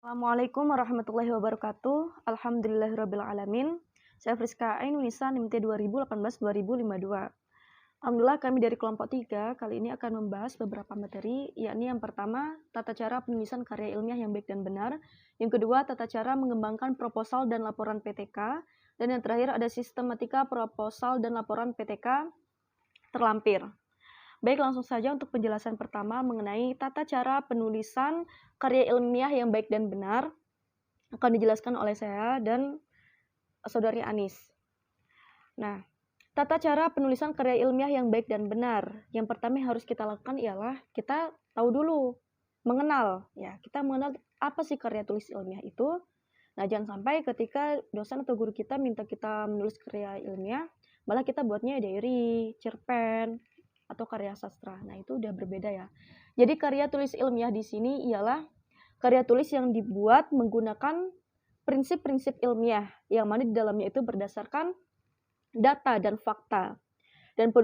Assalamualaikum warahmatullahi wabarakatuh. Alhamdulillahirabbil alamin. Saya Friska Ainunisa NIMT 2018-2052. Alhamdulillah kami dari kelompok 3 kali ini akan membahas beberapa materi, yakni yang pertama, tata cara penulisan karya ilmiah yang baik dan benar. Yang kedua, tata cara mengembangkan proposal dan laporan PTK. Dan yang terakhir ada sistematika proposal dan laporan PTK terlampir. Baik, langsung saja untuk penjelasan pertama mengenai tata cara penulisan karya ilmiah yang baik dan benar akan dijelaskan oleh saya dan Saudari Anis. Nah, tata cara penulisan karya ilmiah yang baik dan benar. Yang pertama yang harus kita lakukan ialah kita tahu dulu, mengenal. Ya, kita mengenal apa sih karya tulis ilmiah itu. Nah, jangan sampai ketika dosen atau guru kita minta kita menulis karya ilmiah, malah kita buatnya diary, cerpen, atau karya sastra. Nah, itu udah berbeda ya. Jadi karya tulis ilmiah di sini ialah karya tulis yang dibuat menggunakan prinsip-prinsip ilmiah yang mana di dalamnya itu berdasarkan data dan fakta. Dan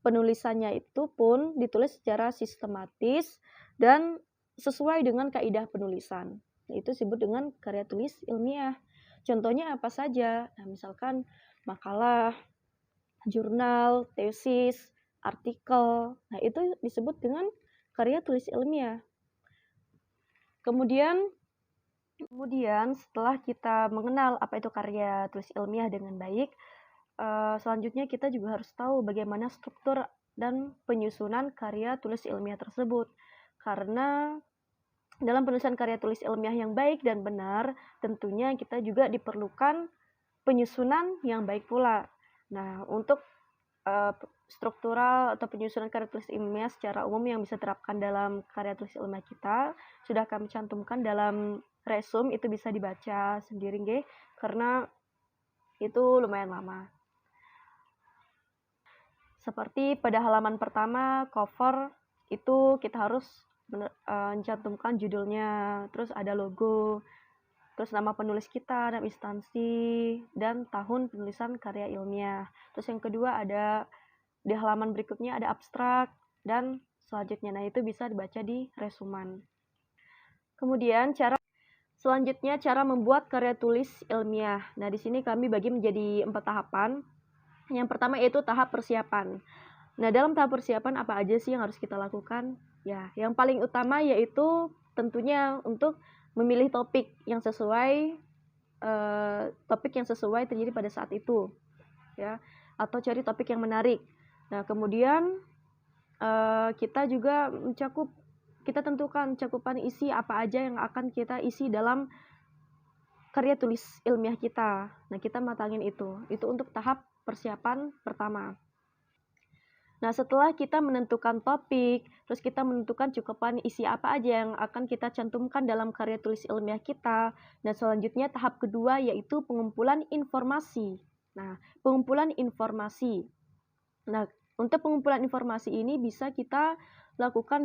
penulisannya itu pun ditulis secara sistematis dan sesuai dengan kaidah penulisan. Itu disebut dengan karya tulis ilmiah. Contohnya apa saja? Nah, misalkan makalah, jurnal, tesis, artikel. Nah, itu disebut dengan karya tulis ilmiah. Kemudian setelah kita mengenal apa itu karya tulis ilmiah dengan baik, selanjutnya kita juga harus tahu bagaimana struktur dan penyusunan karya tulis ilmiah tersebut. Karena dalam penulisan karya tulis ilmiah yang baik dan benar, tentunya kita juga diperlukan penyusunan yang baik pula. Nah, untuk struktural atau penyusunan karya tulis ilmiah secara umum yang bisa diterapkan dalam karya tulis ilmiah kita sudah kami cantumkan dalam resume, itu bisa dibaca sendiri nggih, karena itu lumayan lama. Seperti pada halaman pertama cover itu kita harus mencantumkan judulnya, terus ada logo, terus nama penulis kita, nama instansi, dan tahun penulisan karya ilmiah. Terus yang kedua ada di halaman berikutnya ada abstrak dan selanjutnya. Nah, itu bisa dibaca di resuman. Kemudian selanjutnya cara membuat karya tulis ilmiah. Nah, di sini kami bagi menjadi 4 tahapan. Yang pertama yaitu tahap persiapan. Nah, dalam tahap persiapan apa aja sih yang harus kita lakukan? Ya, yang paling utama yaitu tentunya untuk memilih topik yang sesuai terjadi pada saat itu, ya, atau cari topik yang menarik. Nah, kemudian kita juga kita tentukan cakupan isi apa aja yang akan kita isi dalam karya tulis ilmiah kita. Nah, kita matangin itu untuk tahap persiapan pertama. Nah, setelah kita menentukan topik, terus kita menentukan cakupan isi apa aja yang akan kita cantumkan dalam karya tulis ilmiah kita. Dan selanjutnya tahap kedua yaitu pengumpulan informasi. Nah, pengumpulan informasi. Nah, untuk pengumpulan informasi ini bisa kita lakukan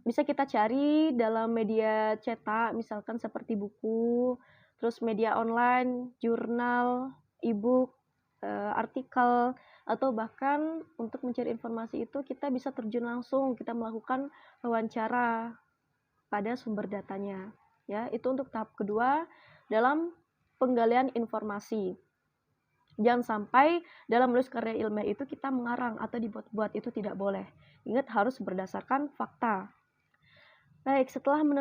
bisa kita cari dalam media cetak, misalkan seperti buku, terus media online, jurnal, e-book, artikel, atau bahkan untuk mencari informasi itu kita bisa terjun langsung, kita melakukan wawancara pada sumber datanya. Ya, itu untuk tahap kedua dalam penggalian informasi. Jangan sampai dalam menulis karya ilmiah itu kita mengarang atau dibuat-buat, itu tidak boleh. Ingat, harus berdasarkan fakta. Baik, setelah kita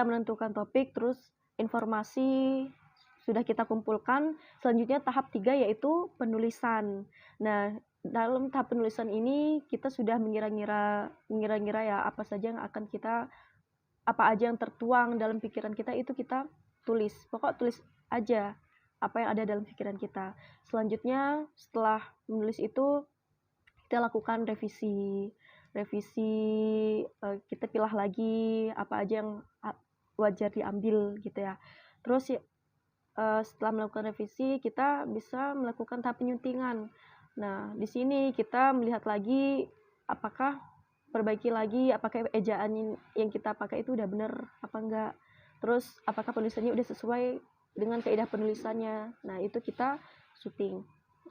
menentukan topik, terus informasi sudah kita kumpulkan, selanjutnya tahap 3 yaitu penulisan. Nah, dalam tahap penulisan ini kita sudah mengira-ngira ya apa aja yang tertuang dalam pikiran kita itu kita tulis. Pokok tulis aja apa yang ada dalam pikiran kita. Selanjutnya setelah menulis itu kita lakukan revisi, kita pilih lagi apa aja yang wajar diambil gitu ya. Terus setelah melakukan revisi kita bisa melakukan tahap penyuntingan. Nah, di sini kita melihat lagi perbaiki lagi apakah ejaan yang kita pakai itu udah benar apa enggak. Terus apakah penulisannya udah sesuai dengan kaidah penulisannya. Nah, itu kita syuting.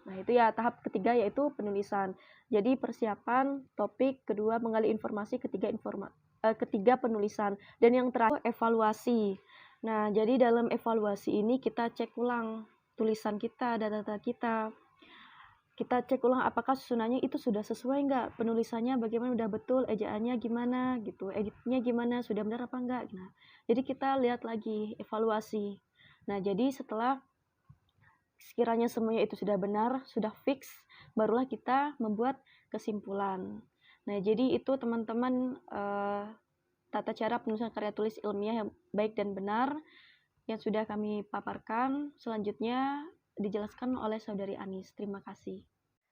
Nah, itu ya tahap ketiga yaitu penulisan. Jadi persiapan, topik, kedua menggali informasi, ketiga ketiga penulisan, dan yang terakhir evaluasi. Nah, jadi dalam evaluasi ini kita cek ulang tulisan kita, data-data kita. Kita cek ulang apakah susunannya itu sudah sesuai nggak, penulisannya bagaimana, udah betul, ejaannya gimana gitu, editnya gimana, sudah benar apa enggak. Nah, jadi kita lihat lagi, evaluasi. Nah, jadi setelah sekiranya semuanya itu sudah benar, sudah fix, barulah kita membuat kesimpulan. Nah, jadi itu teman-teman tata cara penulisan karya tulis ilmiah yang baik dan benar yang sudah kami paparkan. Selanjutnya dijelaskan oleh Saudari Anis. Terima kasih.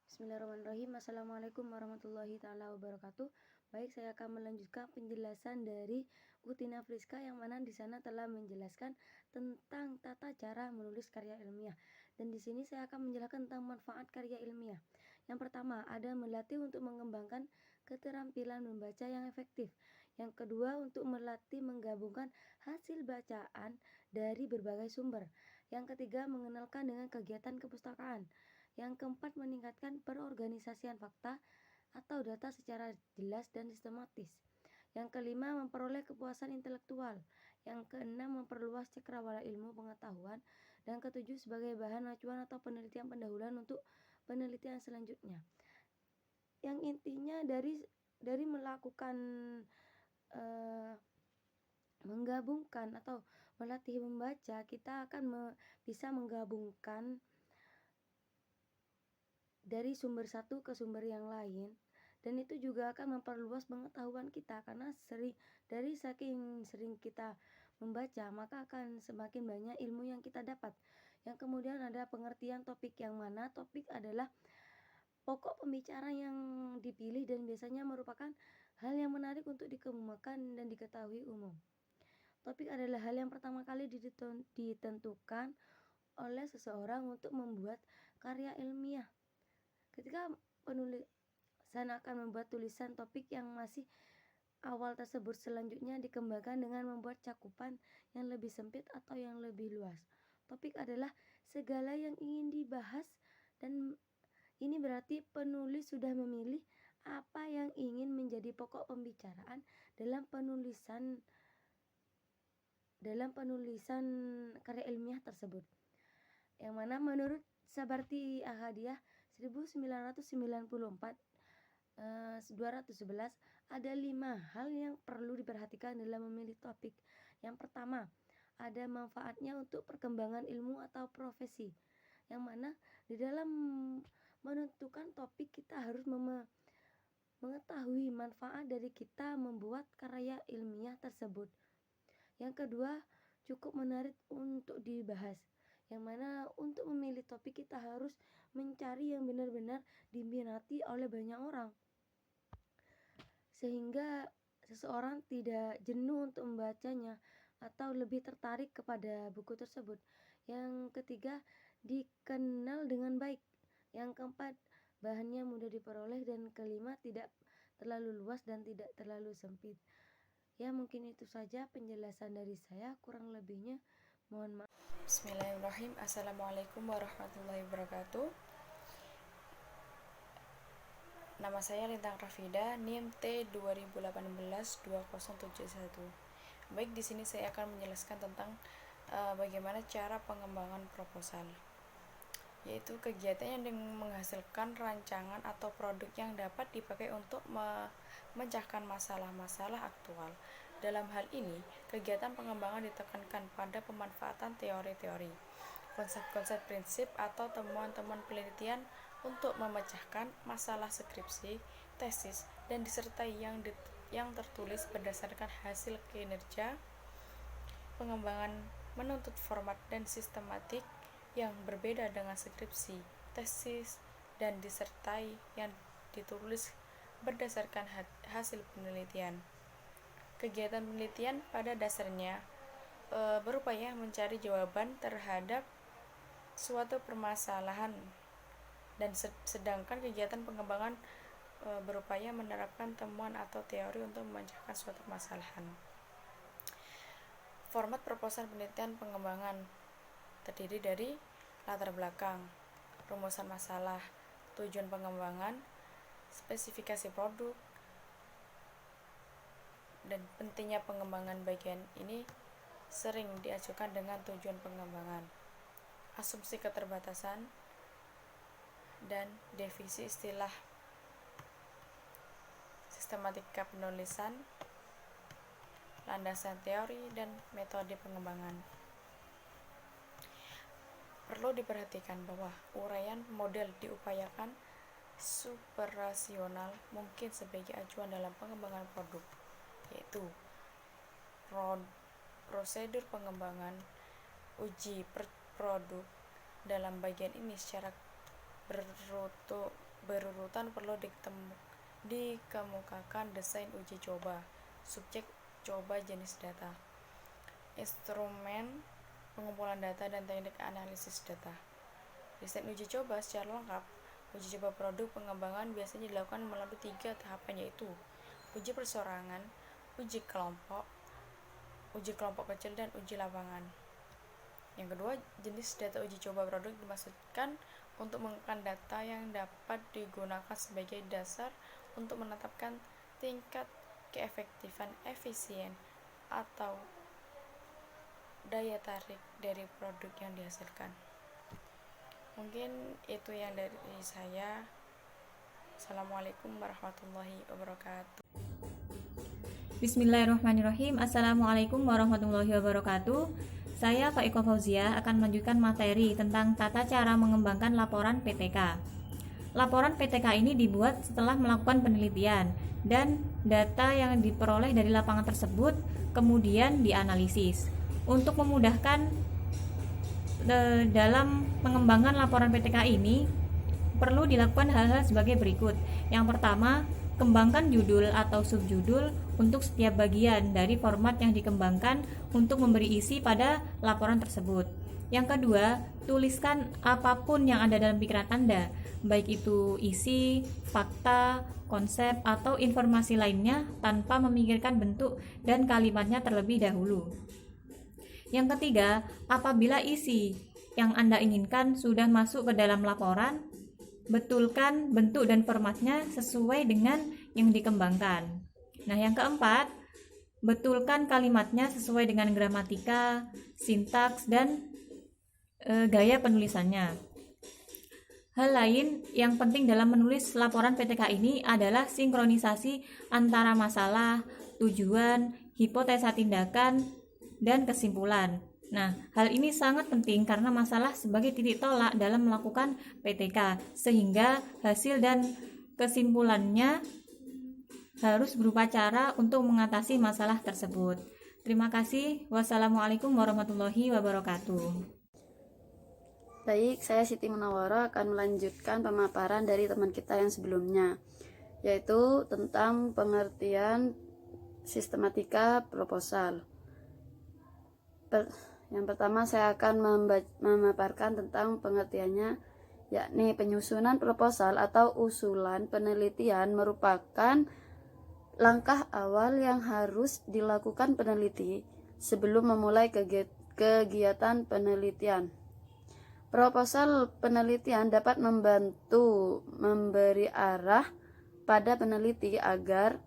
Bismillahirrahmanirrahim. Assalamualaikum warahmatullahi taala wabarakatuh. Baik, saya akan melanjutkan penjelasan dari Utina Friska yang mana di sana telah menjelaskan tentang tata cara menulis karya ilmiah. Dan di sini saya akan menjelaskan tentang manfaat karya ilmiah. Yang pertama, ada melatih untuk mengembangkan keterampilan membaca yang efektif. Yang kedua, untuk melatih menggabungkan hasil bacaan dari berbagai sumber. Yang ketiga, mengenalkan dengan kegiatan kepustakaan. Yang keempat, meningkatkan perorganisasian fakta atau data secara jelas dan sistematis. Yang kelima, memperoleh kepuasan intelektual. Yang keenam, memperluas cakrawala ilmu pengetahuan. Dan ketujuh, sebagai bahan acuan atau penelitian pendahuluan untuk penelitian selanjutnya. Yang intinya dari melakukan menggabungkan atau melatih membaca, kita akan bisa menggabungkan dari sumber satu ke sumber yang lain, dan itu juga akan memperluas pengetahuan kita karena saking sering kita membaca, maka akan semakin banyak ilmu yang kita dapat. Yang kemudian ada pengertian topik, yang mana topik adalah pokok pembicaraan yang dipilih dan biasanya merupakan hal yang menarik untuk dikemukakan dan diketahui umum. Topik adalah hal yang pertama kali ditentukan oleh seseorang untuk membuat karya ilmiah. Ketika penulisan akan membuat tulisan, topik yang masih awal tersebut selanjutnya dikembangkan dengan membuat cakupan yang lebih sempit atau yang lebih luas. Topik adalah segala yang ingin dibahas, dan ini berarti penulis sudah memilih apa yang ingin menjadi pokok pembicaraan dalam penulisan karya ilmiah tersebut. Yang mana menurut Sabarti Ahadiah 1994 211 ada 5 hal yang perlu diperhatikan dalam memilih topik. Yang pertama, ada manfaatnya untuk perkembangan ilmu atau profesi. Yang mana di dalam menentukan topik kita harus mengetahui manfaat dari kita membuat karya ilmiah tersebut. Yang kedua, cukup menarik untuk dibahas. Yang mana untuk memilih topik kita harus mencari yang benar-benar diminati oleh banyak orang, sehingga seseorang tidak jenuh untuk membacanya atau lebih tertarik kepada buku tersebut. Yang ketiga, dikenal dengan baik. Yang keempat, bahannya mudah diperoleh. Dan kelima, tidak terlalu luas dan tidak terlalu sempit. Ya, mungkin itu saja penjelasan dari saya, kurang lebihnya mohon maaf. Bismillahirrahmanirrahim. Assalamualaikum warahmatullahi wabarakatuh. Nama saya Lintang Rafida, NIM T 2018-2071. Baik, di sini saya akan menjelaskan tentang bagaimana cara pengembangan proposal, yaitu kegiatan yang menghasilkan rancangan atau produk yang dapat dipakai untuk memecahkan masalah-masalah aktual. Dalam hal ini, kegiatan pengembangan ditekankan pada pemanfaatan teori-teori, konsep-konsep prinsip atau temuan-temuan penelitian untuk memecahkan masalah skripsi, tesis, dan disertai yang tertulis berdasarkan hasil kinerja. Pengembangan menuntut format dan sistematik yang berbeda dengan skripsi, tesis, dan disertai yang ditulis berdasarkan hasil penelitian. Kegiatan penelitian pada dasarnya berupaya mencari jawaban terhadap suatu permasalahan, dan sedangkan kegiatan pengembangan berupaya menerapkan temuan atau teori untuk memecahkan suatu permasalahan. Format proposal penelitian pengembangan terdiri dari latar belakang, rumusan masalah, tujuan pengembangan, spesifikasi produk, dan pentingnya pengembangan bagian ini sering diajukan dengan tujuan pengembangan, asumsi keterbatasan, dan definisi istilah sistematika penulisan, landasan teori, dan metode pengembangan. Perlu diperhatikan bahwa uraian model diupayakan superrasional mungkin sebagai acuan dalam pengembangan produk, yaitu prosedur pengembangan, uji produk. Dalam bagian ini secara berurutan perlu dikemukakan desain uji coba, subjek coba, jenis data, instrumen pengumpulan data, dan teknik analisis data. Desain uji coba secara lengkap. Uji coba produk pengembangan biasanya dilakukan melalui 3 tahapan, yaitu uji persorangan, uji kelompok kecil, dan uji lapangan. Yang kedua, jenis data uji coba produk dimaksudkan untuk menggunakan data yang dapat digunakan sebagai dasar untuk menetapkan tingkat keefektifan, efisien, atau daya tarik dari produk yang dihasilkan. Mungkin itu yang dari saya. Assalamualaikum warahmatullahi wabarakatuh. Bismillahirrahmanirrahim. Assalamualaikum warahmatullahi wabarakatuh. Saya Pak Iko Fauzia akan melanjutkan materi tentang tata cara mengembangkan laporan PTK. Laporan PTK ini dibuat setelah melakukan penelitian dan data yang diperoleh dari lapangan tersebut kemudian dianalisis. Untuk memudahkan dalam pengembangan laporan PTK ini perlu dilakukan hal-hal sebagai berikut. Yang pertama, kembangkan judul atau subjudul untuk setiap bagian dari format yang dikembangkan untuk memberi isi pada laporan tersebut. Yang kedua, tuliskan apapun yang ada dalam pikiran Anda, baik itu isi, fakta, konsep, atau informasi lainnya tanpa memikirkan bentuk dan kalimatnya terlebih dahulu. Yang ketiga, apabila isi yang Anda inginkan sudah masuk ke dalam laporan, betulkan bentuk dan formatnya sesuai dengan yang dikembangkan. Nah, yang keempat, betulkan kalimatnya sesuai dengan gramatika, sintaks, dan gaya penulisannya. Hal lain yang penting dalam menulis laporan PTK ini adalah sinkronisasi antara masalah, tujuan, hipotesa tindakan, dan kesimpulan. Nah, hal ini sangat penting karena masalah sebagai titik tolak dalam melakukan PTK, sehingga hasil dan kesimpulannya harus berupa cara untuk mengatasi masalah tersebut. Terima kasih. Wassalamualaikum warahmatullahi wabarakatuh. Baik, saya Siti Munawwara akan melanjutkan pemaparan dari teman kita yang sebelumnya, yaitu tentang pengertian sistematika proposal. Yang pertama saya akan memaparkan tentang pengertiannya, yakni penyusunan proposal atau usulan penelitian merupakan langkah awal yang harus dilakukan peneliti sebelum memulai kegiatan penelitian. Proposal penelitian dapat membantu memberi arah pada peneliti agar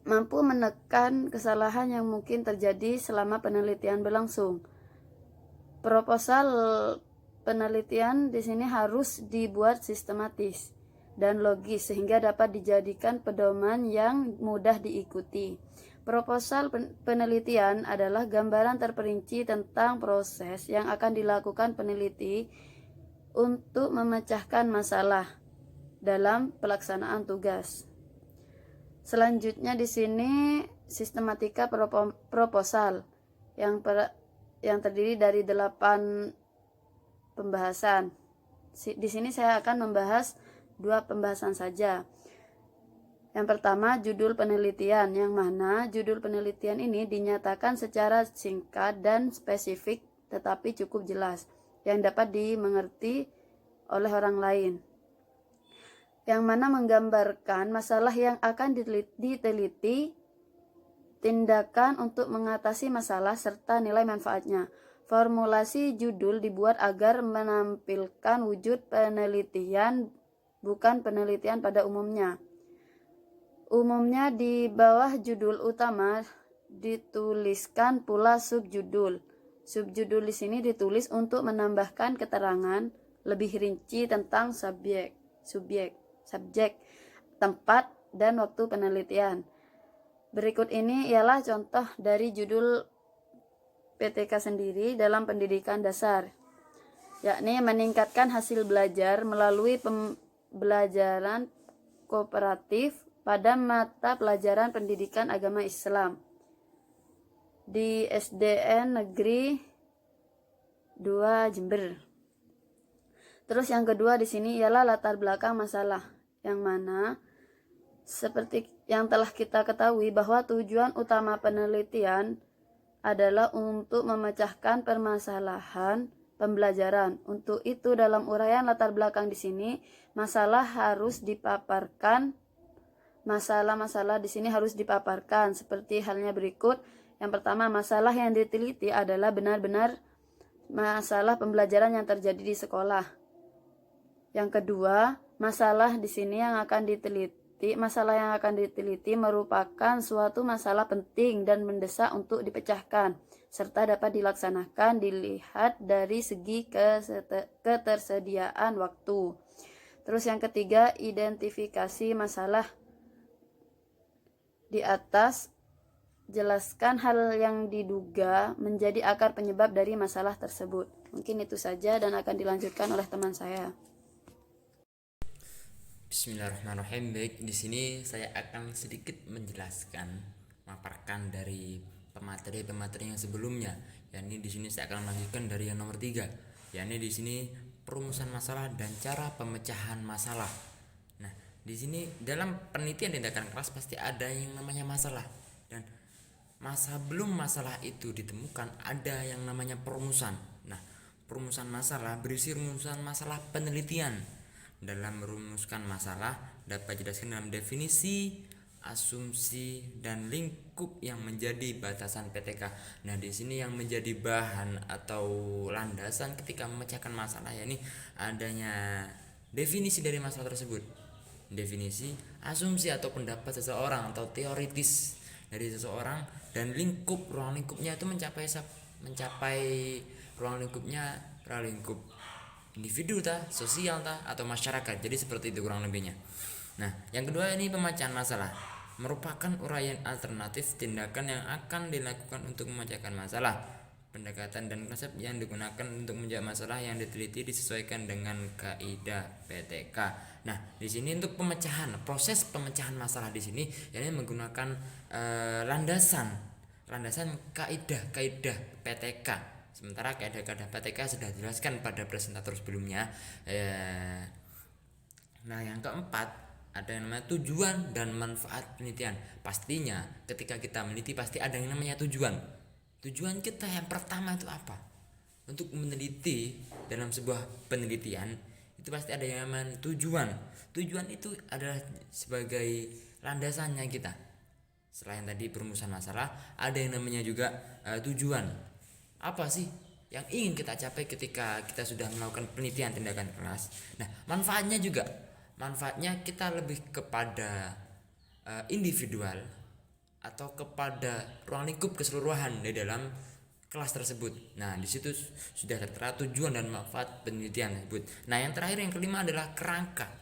mampu menekan kesalahan yang mungkin terjadi selama penelitian berlangsung. Proposal penelitian di sini harus dibuat sistematis dan logis sehingga dapat dijadikan pedoman yang mudah diikuti. Proposal penelitian adalah gambaran terperinci tentang proses yang akan dilakukan peneliti untuk memecahkan masalah dalam pelaksanaan tugas. Selanjutnya di sini sistematika proposal yang terdiri dari 8 pembahasan. Di sini saya akan membahas 2 pembahasan saja. Yang pertama, judul penelitian, yang mana judul penelitian ini dinyatakan secara singkat dan spesifik tetapi cukup jelas, yang dapat dimengerti oleh orang lain, yang mana menggambarkan masalah yang akan diteliti, tindakan untuk mengatasi masalah, serta nilai manfaatnya. Formulasi judul dibuat agar menampilkan wujud penelitian, bukan penelitian pada umumnya. Umumnya di bawah judul utama dituliskan pula subjudul. Subjudul di sini ditulis untuk menambahkan keterangan lebih rinci tentang subjek, tempat, dan waktu penelitian. Berikut ini ialah contoh dari judul PTK sendiri dalam pendidikan dasar, yakni meningkatkan hasil belajar melalui pembelajaran kooperatif pada mata pelajaran pendidikan agama Islam di SDN Negeri 2 Jember. Terus yang kedua di sini ialah latar belakang masalah, yang mana seperti yang telah kita ketahui bahwa tujuan utama penelitian adalah untuk memecahkan permasalahan pembelajaran. Untuk itu dalam uraian latar belakang di sini masalah harus dipaparkan. Masalah-masalah di sini harus dipaparkan seperti halnya berikut. Yang pertama, masalah yang diteliti adalah benar-benar masalah pembelajaran yang terjadi di sekolah. Yang kedua, masalah di sini yang akan diteliti, masalah yang akan diteliti merupakan suatu masalah penting dan mendesak untuk dipecahkan, serta dapat dilaksanakan dilihat dari segi ketersediaan waktu. Terus yang ketiga, identifikasi masalah. Di atas, jelaskan hal yang diduga menjadi akar penyebab dari masalah tersebut. Mungkin itu saja dan akan dilanjutkan oleh teman saya. Bismillahirrahmanirrahim. Baik, di sini saya akan sedikit menjelaskan, memaparkan dari pemateri yang sebelumnya. Yakni di sini saya akan melanjutkan dari yang nomor 3. Yakni di sini perumusan masalah dan cara pemecahan masalah. Nah, di sini dalam penelitian tindakan kelas pasti ada yang namanya masalah, dan sebelum masalah itu ditemukan ada yang namanya perumusan. Nah, perumusan masalah berisi rumusan masalah penelitian. Dalam merumuskan masalah dapat dijelaskan dalam definisi, asumsi, dan lingkup yang menjadi batasan PTK. Nah, di sini yang menjadi bahan atau landasan ketika memecahkan masalah yakni adanya definisi dari masalah tersebut. Definisi, asumsi atau pendapat seseorang atau teoritis dari seseorang, dan ruang lingkupnya itu mencapai ruang lingkup individu sosial atau masyarakat. Jadi seperti itu kurang lebihnya. Nah, yang kedua ini pemecahan masalah merupakan uraian alternatif tindakan yang akan dilakukan untuk memecahkan masalah. Pendekatan dan konsep yang digunakan untuk menjawab masalah yang diteliti disesuaikan dengan kaidah PTK. Nah, di sini untuk proses pemecahan masalah di sini yakni menggunakan landasan kaidah PTK. Sementara kaidah PTK sudah dijelaskan pada presentator sebelumnya. Nah, yang keempat ada yang namanya tujuan dan manfaat penelitian. Pastinya ketika kita meneliti pasti ada yang namanya tujuan. Tujuan kita yang pertama itu apa? Untuk meneliti dalam sebuah penelitian itu pasti ada yang namanya tujuan. Tujuan itu adalah sebagai landasannya kita. Selain tadi perumusan masalah, ada yang namanya juga tujuan. Apa sih yang ingin kita capai ketika kita sudah melakukan penelitian tindakan kelas? Nah, manfaatnya juga. Manfaatnya kita lebih kepada individual atau kepada ruang lingkup keseluruhan di dalam kelas tersebut. Nah, di situ sudah tertera tujuan dan manfaat penelitian tersebut. Nah, yang terakhir yang kelima adalah kerangka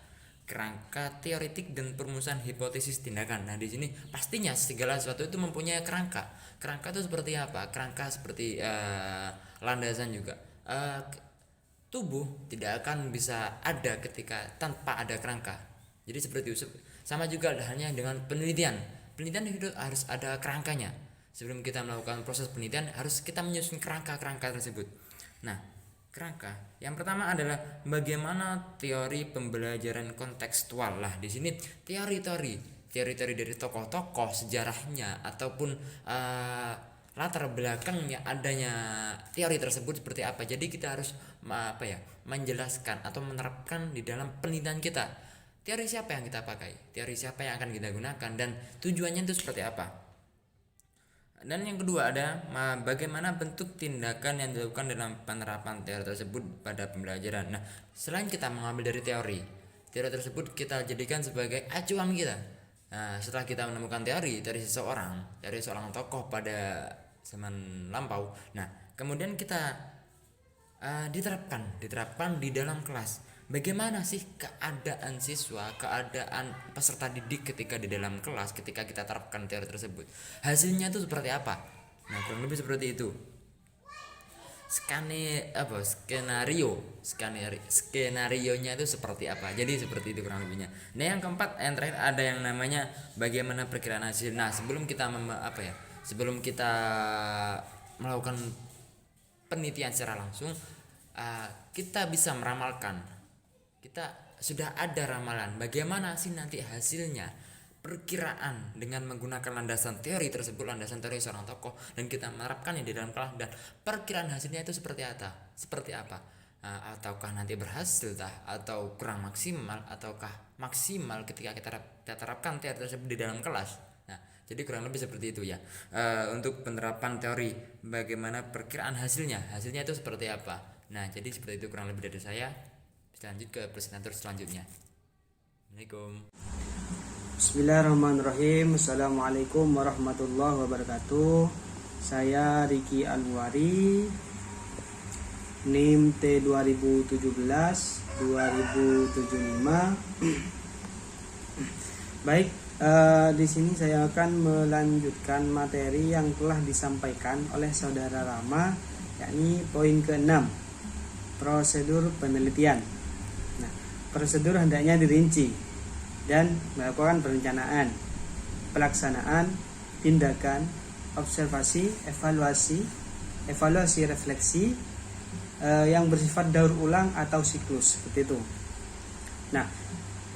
teoretik dan perumusan hipotesis tindakan. Nah, di sini pastinya segala sesuatu itu mempunyai kerangka. Kerangka itu seperti apa? Kerangka seperti landasan juga. Tubuh tidak akan bisa ada ketika tanpa ada kerangka. Jadi seperti itu. Sama juga halnya dengan penelitian. Penelitian itu harus ada kerangkanya. Sebelum kita melakukan proses penelitian harus kita menyusun kerangka tersebut. Nah, kerangka yang pertama adalah bagaimana teori pembelajaran kontekstual. Lah, di sini teori-teori dari tokoh-tokoh sejarahnya ataupun latar belakangnya adanya teori tersebut seperti apa. Jadi kita harus menjelaskan atau menerapkan di dalam penelitian kita. Teori siapa yang kita pakai, teori siapa yang akan kita gunakan, dan tujuannya itu seperti apa. Dan yang kedua ada bagaimana bentuk tindakan yang dilakukan dalam penerapan teori tersebut pada pembelajaran. Nah, selain kita mengambil dari teori tersebut kita jadikan sebagai acuan kita. Nah, setelah kita menemukan teori seseorang tokoh pada zaman lampau, nah kemudian kita diterapkan di dalam kelas. Bagaimana sih keadaan siswa, keadaan peserta didik ketika di dalam kelas, ketika kita terapkan teori tersebut, hasilnya itu seperti apa? Nah, kurang lebih seperti itu. Skenarionya itu seperti apa, jadi seperti itu kurang lebihnya. Nah, yang keempat, yang terakhir, ada yang namanya bagaimana perkiraan hasil. Nah, sebelum kita melakukan penelitian secara langsung, kita bisa meramalkan, kita sudah ada ramalan bagaimana sih nanti hasilnya, perkiraan dengan menggunakan landasan teori tersebut, landasan teori seorang tokoh, dan kita menerapkannya di dalam kelas, dan perkiraan hasilnya itu seperti apa, ataukah nanti berhasil atau kurang maksimal, ataukah maksimal ketika kita terapkan teori tersebut di dalam kelas. Nah, jadi kurang lebih seperti itu ya, untuk penerapan teori, bagaimana perkiraan hasilnya itu seperti apa. Nah, jadi seperti itu kurang lebih dari saya. Bisa lanjut ke presentator selanjutnya. Assalamualaikum. Bismillahirrahmanirrahim. Assalamualaikum warahmatullahi wabarakatuh. Saya Riki Alwari, NIM T 2017-2075. Baik, di sini saya akan melanjutkan materi yang telah disampaikan oleh saudara Rama, yakni poin ke-6, prosedur penelitian. Nah, prosedur hendaknya dirinci dan melakukan perencanaan, pelaksanaan, tindakan, observasi, evaluasi refleksi yang bersifat daur ulang atau siklus, seperti itu. Nah,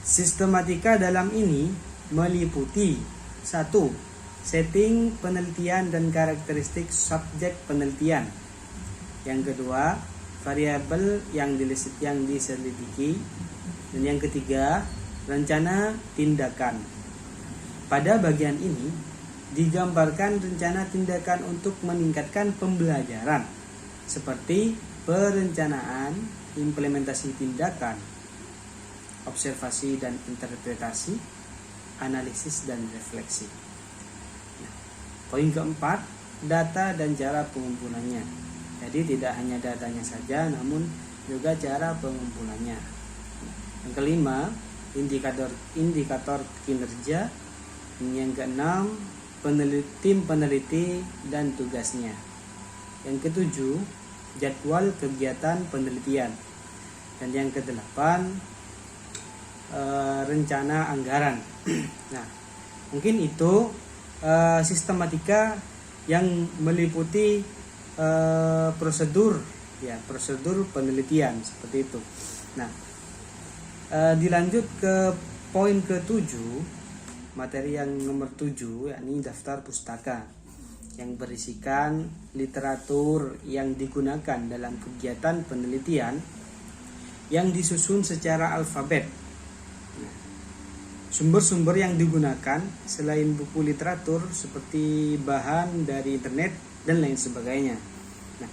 sistematika dalam ini meliputi 1. Setting penelitian dan karakteristik subjek penelitian. Yang kedua, variabel yang diselidiki. Dan yang ketiga, rencana tindakan. Pada bagian ini digambarkan rencana tindakan untuk meningkatkan pembelajaran, seperti perencanaan, implementasi tindakan, observasi dan interpretasi, analisis dan refleksi. Nah, poin keempat, data dan cara pengumpulannya. Jadi tidak hanya datanya saja, namun juga cara pengumpulannya. Yang kelima, indikator kinerja. Yang keenam, tim peneliti dan tugasnya. Yang ketujuh, jadwal kegiatan penelitian. Dan yang kedelapan, rencana anggaran. Nah, mungkin itu sistematika yang meliputi prosedur penelitian, seperti itu. Nah, dilanjut ke poin ke-7, materi yang nomor 7, yakni daftar pustaka yang berisikan literatur yang digunakan dalam kegiatan penelitian yang disusun secara alfabet. Sumber-sumber yang digunakan selain buku literatur seperti bahan dari internet dan lain sebagainya. Nah,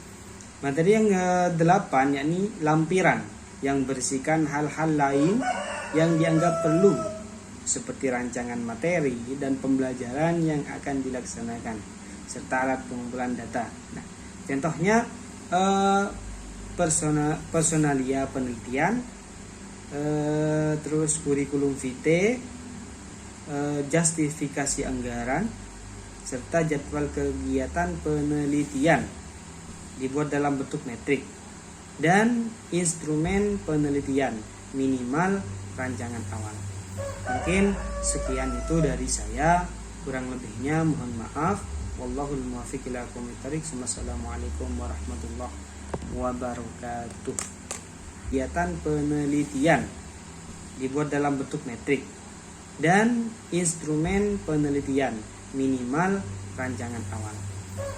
materi yang ke-8 yakni lampiran yang berisikan hal-hal lain yang dianggap perlu, seperti rancangan materi dan pembelajaran yang akan dilaksanakan, serta alat pengumpulan data. Nah, contohnya personalia penelitian, terus kurikulum vitae, justifikasi anggaran, serta jadwal kegiatan penelitian dibuat dalam bentuk metrik, dan instrumen penelitian minimal rancangan awal. Mungkin sekian itu dari saya, kurang lebihnya mohon maaf. Wallahul muwaffiq ila aqwamit thoriq. Wassalamualaikum warahmatullahi wabarakatuh. Kegiatan penelitian dibuat dalam bentuk metrik dan instrumen penelitian minimal rancangan awal.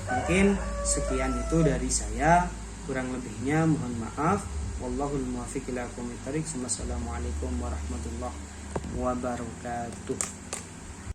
Mungkin sekian itu dari saya, kurang lebihnya mohon maaf. Wallahul muwaffiq ila aqwamit thoriq. Wassalamualaikum warahmatullahi wabarakatuh.